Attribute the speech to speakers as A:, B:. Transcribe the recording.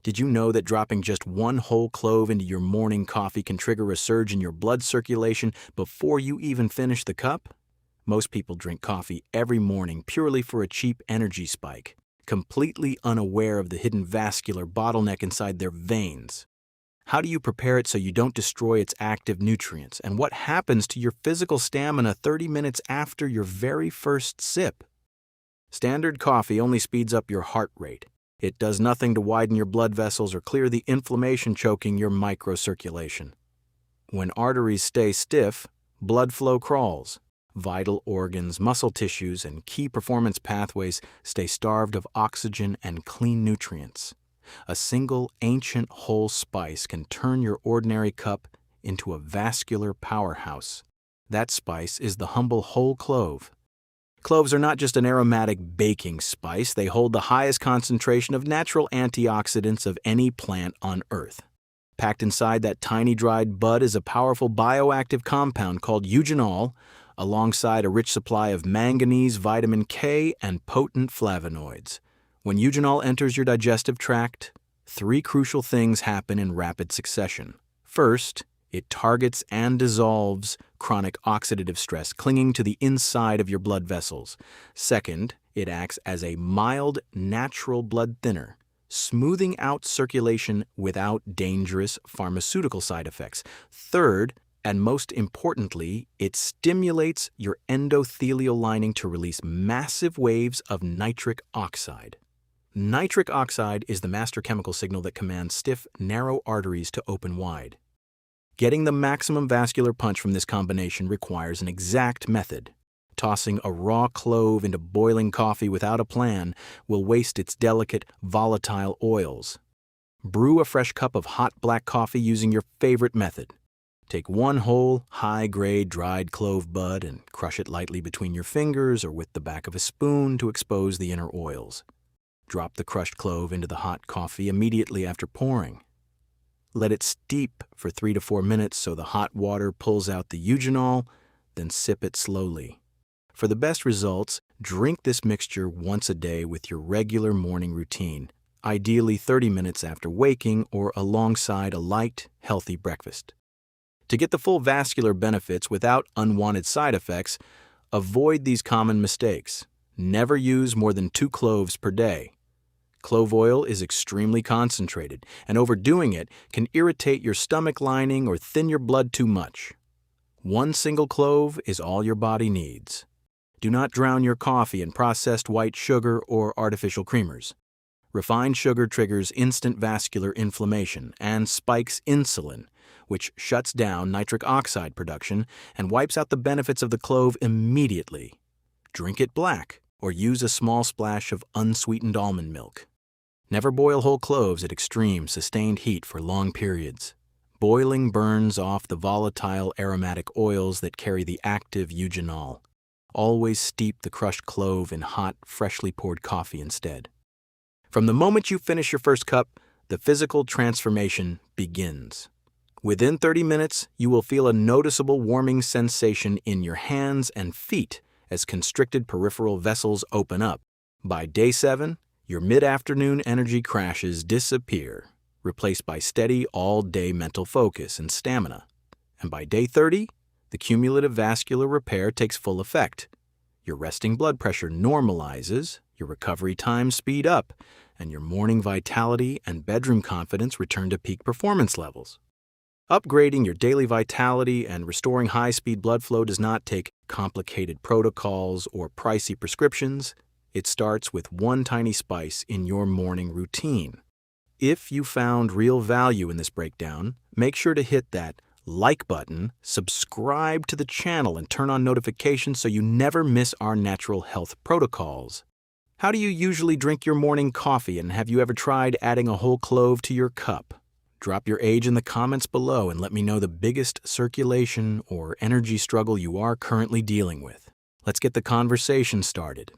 A: Did you know that dropping just one whole clove into your morning coffee can trigger a surge in your blood circulation before you even finish the cup? Most people drink coffee every morning purely for a cheap energy spike, completely unaware of the hidden vascular bottleneck inside their veins. How do you prepare it so you don't destroy its active nutrients? And what happens to your physical stamina 30 minutes after your very first sip? Standard coffee only speeds up your heart rate. It does nothing to widen your blood vessels or clear the inflammation choking your microcirculation. When arteries stay stiff, blood flow crawls. Vital organs, muscle tissues, and key performance pathways stay starved of oxygen and clean nutrients. A single ancient whole spice can turn your ordinary cup into a vascular powerhouse. That spice is the humble whole clove. Cloves are not just an aromatic baking spice, they hold the highest concentration of natural antioxidants of any plant on Earth. Packed inside that tiny dried bud is a powerful bioactive compound called Eugenol, alongside a rich supply of manganese, vitamin K, and potent flavonoids. When Eugenol enters your digestive tract, three crucial things happen in rapid succession. First, it targets and dissolves chronic oxidative stress clinging to the inside of your blood vessels. Second, it acts as a mild, natural blood thinner, smoothing out circulation without dangerous pharmaceutical side effects. Third, and most importantly, it stimulates your endothelial lining to release massive waves of nitric oxide. Nitric oxide is the master chemical signal that commands stiff, narrow arteries to open wide. Getting the maximum vascular punch from this combination requires an exact method. Tossing a raw clove into boiling coffee without a plan will waste its delicate, volatile oils. Brew a fresh cup of hot black coffee using your favorite method. Take one whole, high-grade dried clove bud and crush it lightly between your fingers or with the back of a spoon to expose the inner oils. Drop the crushed clove into the hot coffee immediately after pouring. Let it steep for 3 to 4 minutes so the hot water pulls out the eugenol, then sip it slowly. For the best results, drink this mixture once a day with your regular morning routine, ideally 30 minutes after waking or alongside a light, healthy breakfast. To get the full vascular benefits without unwanted side effects, avoid these common mistakes. Never use more than 2 cloves per day. Clove oil is extremely concentrated, and overdoing it can irritate your stomach lining or thin your blood too much. One single clove is all your body needs. Do not drown your coffee in processed white sugar or artificial creamers. Refined sugar triggers instant vascular inflammation and spikes insulin, which shuts down nitric oxide production and wipes out the benefits of the clove immediately. Drink it black or use a small splash of unsweetened almond milk. Never boil whole cloves at extreme, sustained heat for long periods. Boiling burns off the volatile aromatic oils that carry the active eugenol. Always steep the crushed clove in hot, freshly poured coffee instead. From the moment you finish your first cup, the physical transformation begins. Within 30 minutes, you will feel a noticeable warming sensation in your hands and feet as constricted peripheral vessels open up. By day 7, your mid-afternoon energy crashes disappear, replaced by steady all-day mental focus and stamina. And by day 30, the cumulative vascular repair takes full effect. Your resting blood pressure normalizes, your recovery times speed up, and your morning vitality and bedroom confidence return to peak performance levels. Upgrading your daily vitality and restoring high-speed blood flow does not take complicated protocols or pricey prescriptions. It starts with one tiny spice in your morning routine. If you found real value in this breakdown, make sure to hit that like button, subscribe to the channel, and turn on notifications so you never miss our natural health protocols. How do you usually drink your morning coffee, and have you ever tried adding a whole clove to your cup? Drop your age in the comments below and let me know the biggest circulation or energy struggle you are currently dealing with. Let's get the conversation started.